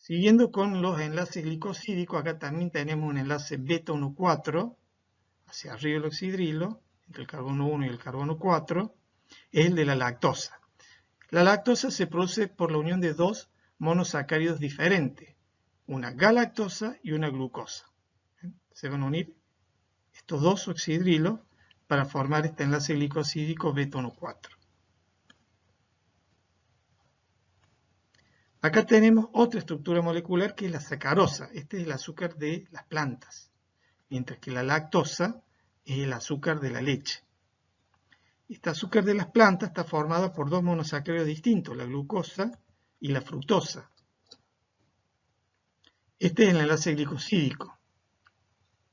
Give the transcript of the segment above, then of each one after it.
Siguiendo con los enlaces glicosídicos, acá también tenemos un enlace beta 1,4 hacia arriba el oxidrilo, entre el carbono 1 y el carbono 4, es el de la lactosa. La lactosa se produce por la unión de dos monosacáridos diferentes, una galactosa y una glucosa. Se van a unir estos dos oxidrilos para formar este enlace glicosídico beta 1,4. Acá tenemos otra estructura molecular que es la sacarosa. Este es el azúcar de las plantas, mientras que la lactosa es el azúcar de la leche. Este azúcar de las plantas está formado por dos monosacáridos distintos, la glucosa y la fructosa. Este es el enlace glicosídico.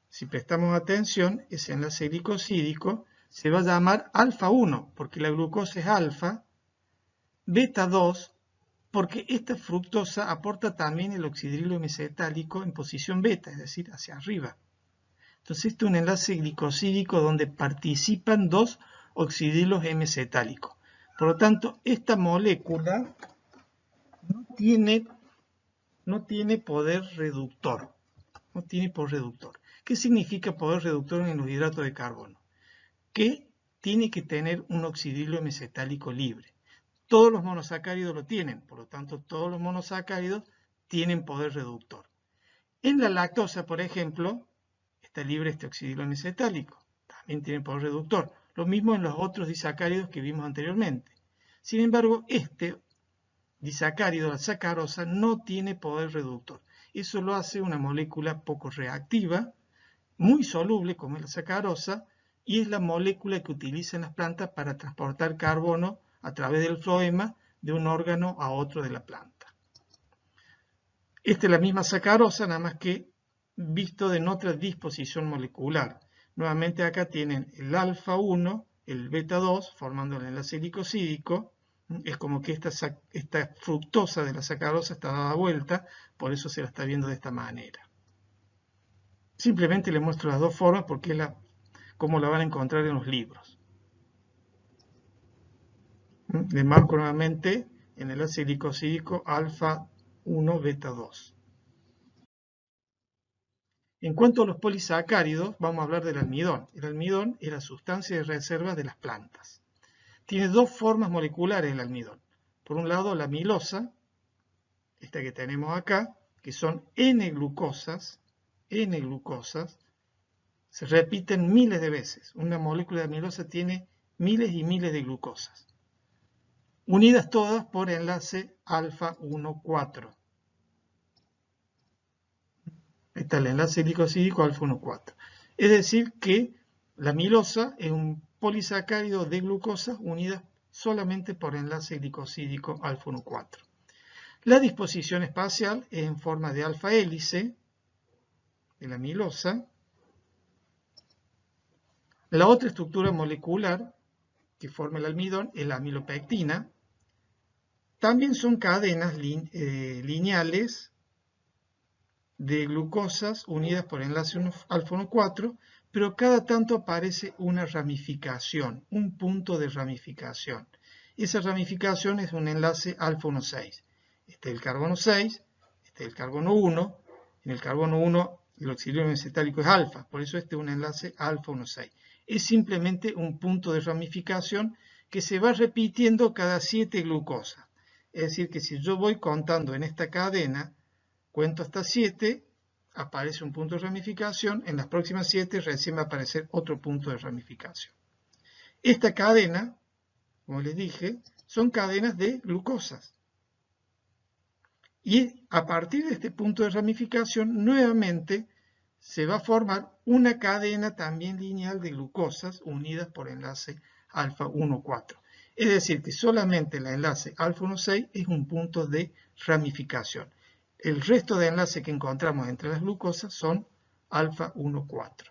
Si prestamos atención, ese enlace glicosídico se va a llamar alfa 1, porque la glucosa es alfa, beta 2, porque esta fructosa aporta también el oxidrilo hemicetálico en posición beta, es decir, hacia arriba. Entonces este es un enlace glicosídico donde participan dos oxidrilos hemicetálicos. Por lo tanto, esta molécula no tiene poder reductor. No tiene poder reductor. ¿Qué significa poder reductor en los hidratos de carbono? Que tiene que tener un oxidrilo hemicetálico libre. Todos los monosacáridos lo tienen, por lo tanto todos los monosacáridos tienen poder reductor. En la lactosa, por ejemplo, está libre este oxidrilo hemicetálico, también tiene poder reductor. Lo mismo en los otros disacáridos que vimos anteriormente. Sin embargo, este disacárido, la sacarosa, no tiene poder reductor. Eso lo hace una molécula poco reactiva, muy soluble como es la sacarosa, y es la molécula que utilizan las plantas para transportar carbono a través del floema de un órgano a otro de la planta. Esta es la misma sacarosa, nada más que visto en otra disposición molecular. Nuevamente acá tienen el alfa 1, el beta 2, formando el enlace glicosídico. Es como que esta fructosa de la sacarosa está dada vuelta, por eso se la está viendo de esta manera. Simplemente le muestro las dos formas porque es como la van a encontrar en los libros. Le marco nuevamente en el enlace glicosídico alfa 1 beta 2. En cuanto a los polisacáridos, vamos a hablar del almidón. El almidón es la sustancia de reserva de las plantas. Tiene dos formas moleculares el almidón. Por un lado, la amilosa, esta que tenemos acá, que son N-glucosas, se repiten miles de veces. Una molécula de amilosa tiene miles y miles de glucosas, unidas todas por enlace alfa 1,4. Está el enlace glicosídico alfa 1,4. Es decir que la amilosa es un polisacárido de glucosas unidas solamente por enlace glicosídico alfa 1,4. La disposición espacial es en forma de alfa hélice de la amilosa. La otra estructura molecular que forma el almidón es la amilopectina. También son cadenas lineales de glucosas unidas por enlace alfa 1,4, pero cada tanto aparece una ramificación, un punto de ramificación. Esa ramificación es un enlace alfa 1,6. Este es el carbono 6, este es el carbono 1. En el carbono 1 el oxidrilo hemicetálico es alfa, por eso este es un enlace alfa 1,6. Es simplemente un punto de ramificación que se va repitiendo cada 7 glucosas. Es decir, que si yo voy contando en esta cadena, cuento hasta 7, aparece un punto de ramificación, en las próximas 7 recién va a aparecer otro punto de ramificación. Esta cadena, como les dije, son cadenas de glucosas. Y a partir de este punto de ramificación, nuevamente se va a formar una cadena también lineal de glucosas unidas por enlace alfa 1,4. Es decir, que solamente el enlace alfa 1,6 es un punto de ramificación. El resto de enlaces que encontramos entre las glucosas son alfa 1,4.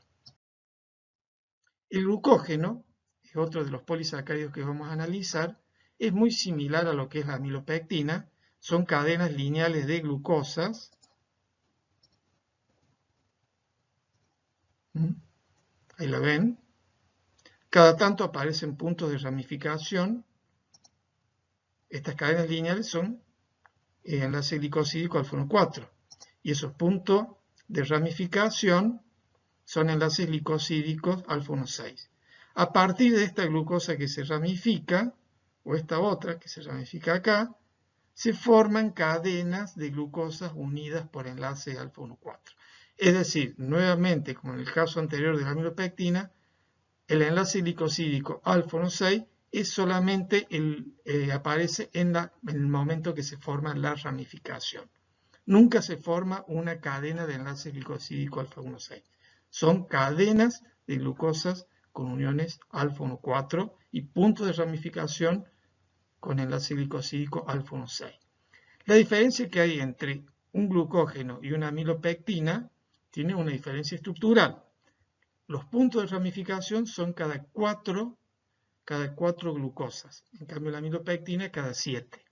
El glucógeno, es otro de los polisacáridos que vamos a analizar, es muy similar a lo que es la amilopectina. Son cadenas lineales de glucosas. Ahí la ven. Cada tanto aparecen puntos de ramificación. Estas cadenas lineales son enlace glicosídico alfa 1,4. Y esos puntos de ramificación son enlaces glicosídicos alfa 1,6. A partir de esta glucosa que se ramifica, o esta otra que se ramifica acá, se forman cadenas de glucosas unidas por enlace alfa 1,4. Es decir, nuevamente, como en el caso anterior de la amilopectina, el enlace glicosídico alfa 1,6 es solamente aparece en el momento que se forma la ramificación. Nunca se forma una cadena de enlace glicosídico alfa 1,6. Son cadenas de glucosas con uniones alfa 1,4 y puntos de ramificación con enlace glicosídico alfa 1,6. La diferencia que hay entre un glucógeno y una amilopectina tiene una diferencia estructural. Los puntos de ramificación son cada 4 glucosas. En cambio, la amilopectina cada 7.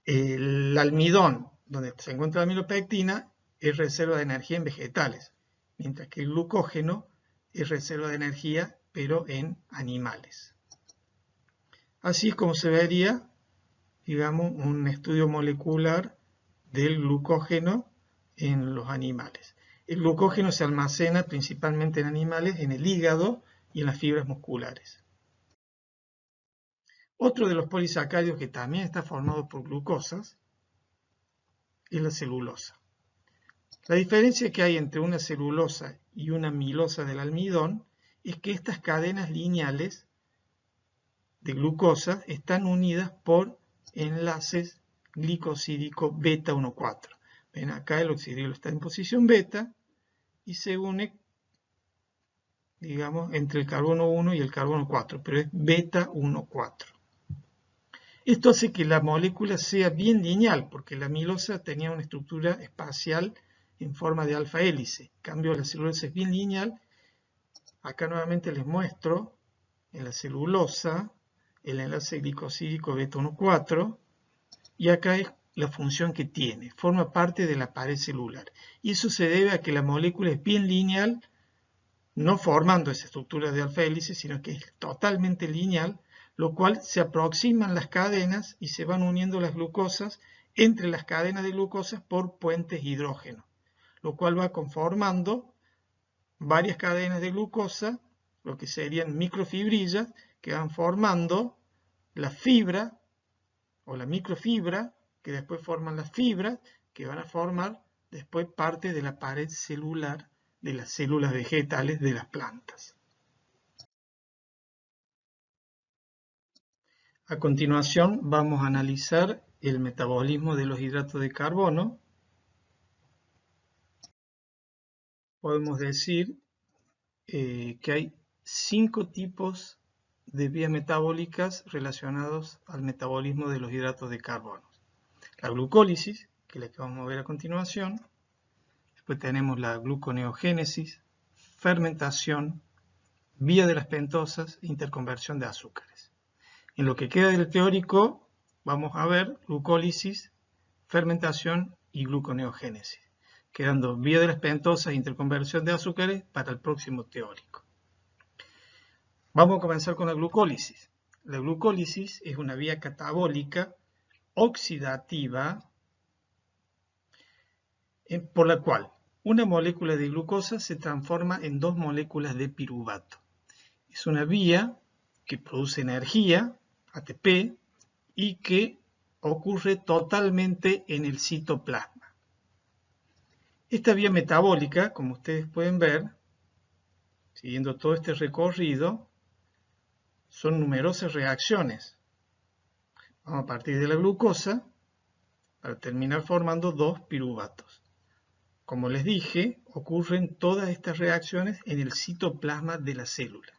El almidón, donde se encuentra la amilopectina, es reserva de energía en vegetales, mientras que el glucógeno es reserva de energía, pero en animales. Así es como se vería, digamos, un estudio molecular del glucógeno en los animales. El glucógeno se almacena principalmente en animales, en el hígado y en las fibras musculares. Otro de los polisacáridos que también está formado por glucosas es la celulosa. La diferencia que hay entre una celulosa y una amilosa del almidón es que estas cadenas lineales de glucosa están unidas por enlaces glicosídico beta 1,4. Ven acá el oxidrilo está en posición beta y se une, digamos, entre el carbono 1 y el carbono 4, pero es beta 1,4. Esto hace que la molécula sea bien lineal, porque la amilosa tenía una estructura espacial en forma de alfa hélice. En cambio, la celulosa es bien lineal. Acá nuevamente les muestro en la celulosa el enlace glicosídico beta 1,4 y acá es la función que tiene. Forma parte de la pared celular. Y eso se debe a que la molécula es bien lineal, no formando esa estructura de alfa hélice, sino que es totalmente lineal, lo cual se aproximan las cadenas y se van uniendo las glucosas entre las cadenas de glucosas por puentes hidrógeno, lo cual va conformando varias cadenas de glucosa, lo que serían microfibrillas, que van formando la fibra o la microfibra, que después forman las fibras, que van a formar después parte de la pared celular de las células vegetales de las plantas. A continuación vamos a analizar el metabolismo de los hidratos de carbono. Podemos decir que hay 5 tipos de vías metabólicas relacionados al metabolismo de los hidratos de carbono. La glucólisis, que es la que vamos a ver a continuación. Después tenemos la gluconeogénesis, fermentación, vía de las pentosas e interconversión de azúcares. En lo que queda del teórico vamos a ver glucólisis, fermentación y gluconeogénesis, quedando vía de las pentosas e interconversión de azúcares para el próximo teórico. Vamos a comenzar con la glucólisis. La glucólisis es una vía catabólica oxidativa por la cual una molécula de glucosa se transforma en 2 moléculas de piruvato. Es una vía que produce energía, ATP, y que ocurre totalmente en el citoplasma. Esta vía metabólica, como ustedes pueden ver, siguiendo todo este recorrido, son numerosas reacciones. Vamos a partir de la glucosa para terminar formando 2 piruvatos. Como les dije, ocurren todas estas reacciones en el citoplasma de la célula.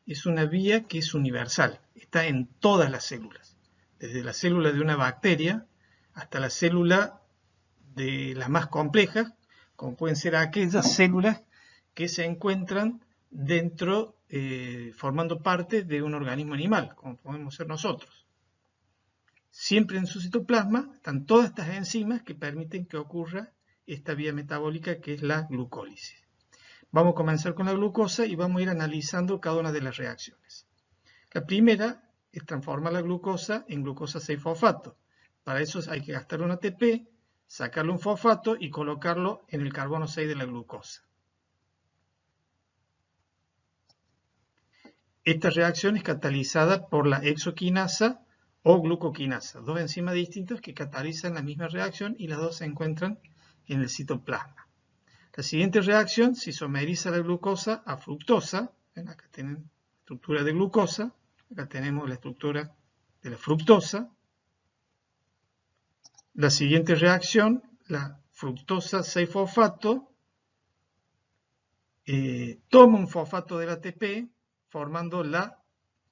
Es una vía que es universal, está en todas las células, desde la célula de una bacteria hasta la célula de las más complejas, como pueden ser aquellas células que se encuentran dentro, formando parte de un organismo animal, como podemos ser nosotros. Siempre en su citoplasma están todas estas enzimas que permiten que ocurra esta vía metabólica que es la glucólisis. Vamos a comenzar con la glucosa y vamos a ir analizando cada una de las reacciones. La primera es transformar la glucosa en glucosa 6-fosfato. Para eso hay que gastar un ATP, sacarle un fosfato y colocarlo en el carbono 6 de la glucosa. Esta reacción es catalizada por la hexoquinasa o glucoquinasa, dos enzimas distintas que catalizan la misma reacción y las dos se encuentran en el citoplasma. La siguiente reacción se isomeriza la glucosa a fructosa. ¿Ven? Acá tienen la estructura de glucosa, acá tenemos la estructura de la fructosa. La siguiente reacción, la fructosa 6-fosfato, toma un fosfato del ATP formando la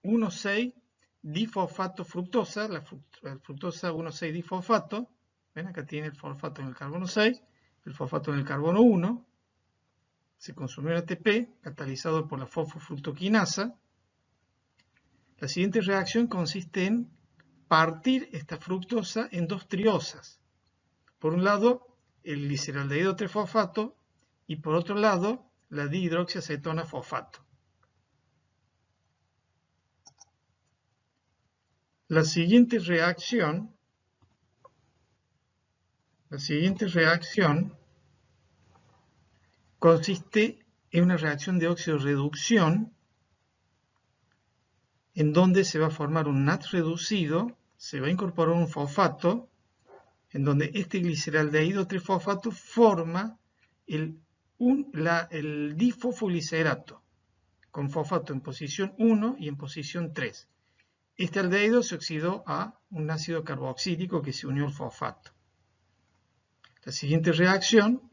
1,6-difosfato fructosa, la fructosa 1,6-difosfato. ¿Ven? Acá tiene el fosfato en el carbono 6, el fosfato en el carbono 1. Se consumió el ATP catalizado por la fosfofructoquinasa. La siguiente reacción consiste en partir esta fructosa en dos triosas. Por un lado, el gliceraldehído 3-fosfato y por otro lado, la dihidroxiacetona fosfato. La siguiente reacción consiste en una reacción de óxido-reducción en donde se va a formar un NAT reducido, se va a incorporar un fosfato, en donde este gliceraldehído 3-fosfato forma el difosfoglicerato, con fosfato en posición 1 y en posición 3. Este aldehído se oxidó a un ácido carboxílico que se unió al fosfato. La siguiente reacción,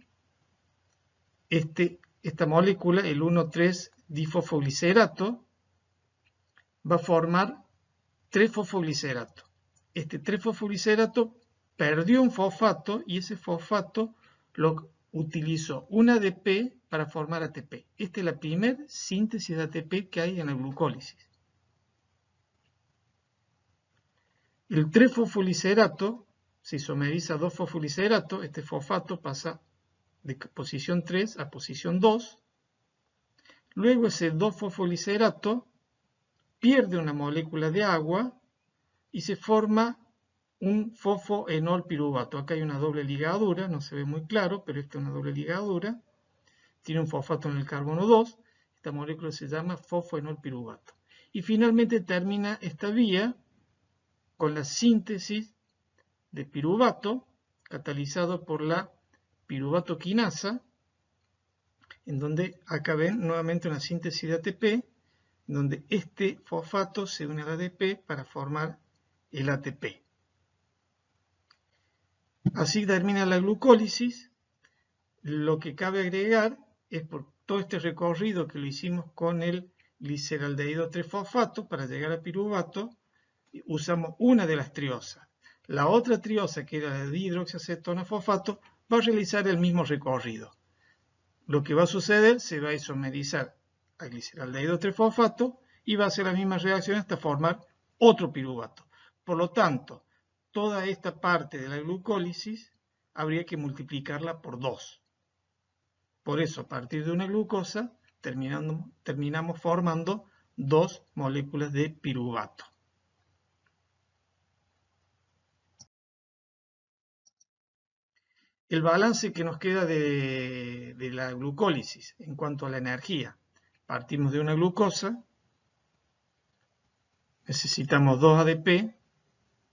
esta molécula, el 1,3-difosfoglicerato, va a formar 3-fosfoglicerato. Este 3-fosfoglicerato perdió un fosfato y ese fosfato lo utilizó un ADP para formar ATP. Esta es la primera síntesis de ATP que hay en la glucólisis. El 3-fosfolicerato se isomeriza a 2-fosfolicerato, este fosfato pasa de posición 3 a posición 2. Luego ese 2-fosfolicerato pierde una molécula de agua y se forma un fosfoenol piruvato. Acá hay una doble ligadura, no se ve muy claro, pero esta es una doble ligadura. Tiene un fosfato en el carbono 2. Esta molécula se llama fosfoenol piruvato. Y finalmente termina esta vía con la síntesis de piruvato, catalizado por la piruvatoquinasa, en donde acá ven nuevamente una síntesis de ATP, en donde este fosfato se une al ADP para formar el ATP. Así termina la glucólisis. Lo que cabe agregar es por todo este recorrido que lo hicimos con el gliceraldehído 3-fosfato para llegar a piruvato, usamos una de las triosas. La otra triosa, que era la dihidroxiacetona fosfato, va a realizar el mismo recorrido. Lo que va a suceder, se va a isomerizar al gliceraldehído 3-fosfato y va a hacer la misma reacción hasta formar otro piruvato. Por lo tanto, toda esta parte de la glucólisis habría que multiplicarla por 2. Por eso, a partir de una glucosa, terminamos formando 2 moléculas de piruvato. El balance que nos queda de la glucólisis en cuanto a la energía. Partimos de una glucosa, necesitamos 2 ADP,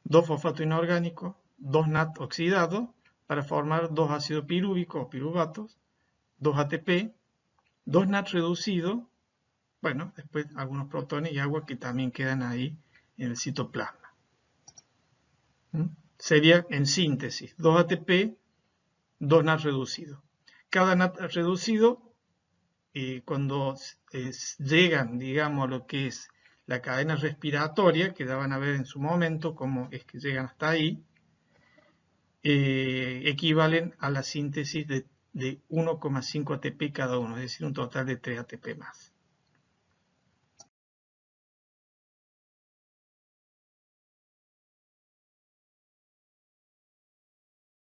2 fosfato inorgánico, 2 NAT oxidados para formar 2 ácidos pirúvicos o piruvatos, 2 ATP, 2 NAT reducidos, bueno, después algunos protones y agua que también quedan ahí en el citoplasma. Sería en síntesis 2 ATP, 2 NAT reducidos. Cada NAT reducido, cuando llegan, digamos, a lo que es la cadena respiratoria, que ya van a ver en su momento cómo es que llegan hasta ahí, equivalen a la síntesis de 1,5 ATP cada uno, es decir, un total de 3 ATP más.